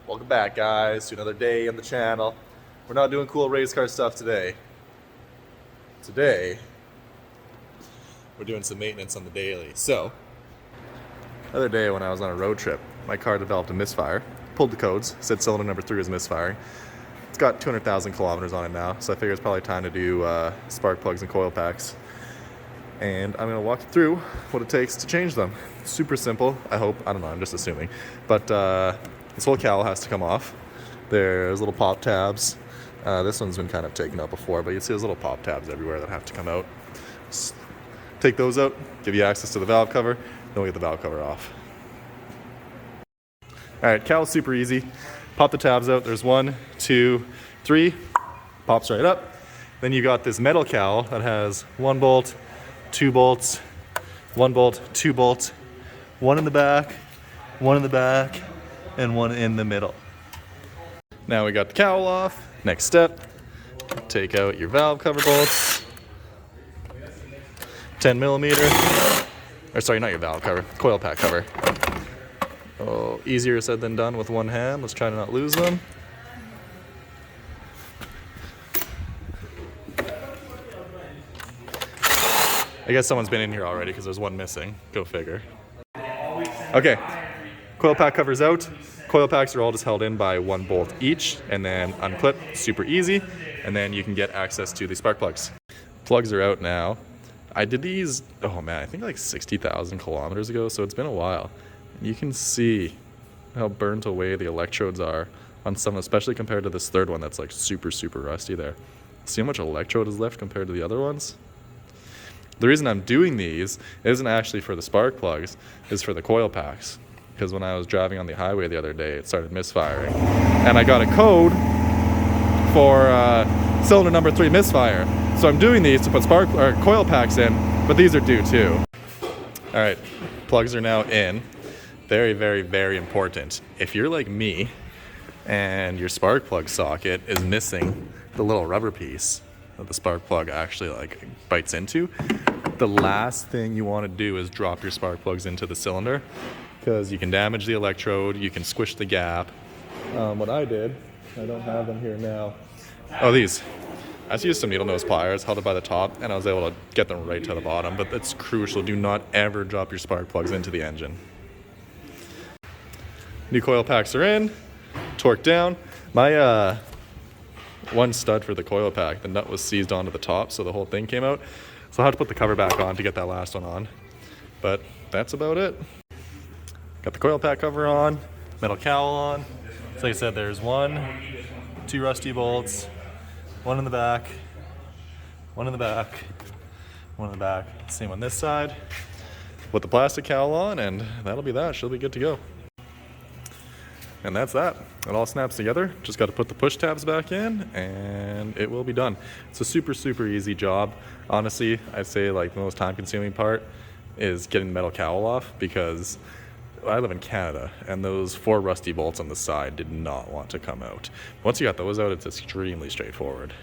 Welcome back, guys, to another day on the channel. We're not doing cool race car stuff today. Today, we're doing some maintenance on the daily. So, the other day when I was on a road trip, my car developed a misfire. Pulled the codes, said cylinder number 3 was misfiring. It's got 200,000 kilometers on it now, so I figure it's probably time to do spark plugs and coil packs. And I'm going to walk you through what it takes to change them. Super simple, I hope. I don't know, I'm just assuming. But this whole cowl has to come off. There's little pop tabs. This one's been kind of taken out before, but you see those little pop tabs everywhere that have to come out. Just take those out, give you access to the valve cover, then we'll get the valve cover off. Alright, cowl's super easy. Pop the tabs out. There's 1, 2, 3. Pops right up. Then you got this metal cowl that has 1 bolt, 2 bolts, 1 bolt, 2 bolts, 1 in the back, 1 in the back, and 1 in the middle. Now we got the cowl off. Next step, take out your valve cover bolts. 10 millimeter, or sorry, not your valve cover, coil pack cover. Oh, easier said than done with one hand. Let's try to not lose them. I guess someone's been in here already because there's one missing. Go figure. Okay, coil pack cover's out. Coil packs are all just held in by 1 bolt each and then unclip, super easy. And then you can get access to the spark plugs. Plugs are out now. I did these, oh man, I think like 60,000 kilometers ago, so it's been a while. You can see how burnt away the electrodes are on some, especially compared to this third one that's like super rusty there. See how much electrode is left compared to the other ones? The reason I'm doing these isn't actually for the spark plugs, it's for the coil packs. Because when I was driving on the highway the other day, it started misfiring. And I got a code for cylinder number 3 misfire. So I'm doing these to put spark or coil packs in, but these are due too. All right, plugs are now in. Very important. If you're like me and your spark plug socket is missing the little rubber piece that the spark plug actually like bites into, the last thing you want to do is drop your spark plugs into the cylinder, because you can damage the electrode, you can squish the gap. What I did, I don't have them here now. Oh, these. I just used some needle nose pliers, held it by the top, and I was able to get them right to the bottom, but that's crucial. Do not ever drop your spark plugs into the engine. New coil packs are in, torque down. My one stud for the coil pack, the nut was seized onto the top, so the whole thing came out. So I had to put the cover back on to get that last one on. But that's about it. Got the coil pack cover on, metal cowl on. So like I said, there's 1, 2 rusty bolts, 1 in the back, 1 in the back, 1 in the back. Same on this side. Put the plastic cowl on, and that'll be that. She'll be good to go. And that's that. It all snaps together. Just got to put the push tabs back in and it will be done. It's a super easy job. Honestly, I'd say like the most time consuming part is getting the metal cowl off, because I live in Canada and those 4 rusty bolts on the side did not want to come out. Once you got those out, it's extremely straightforward.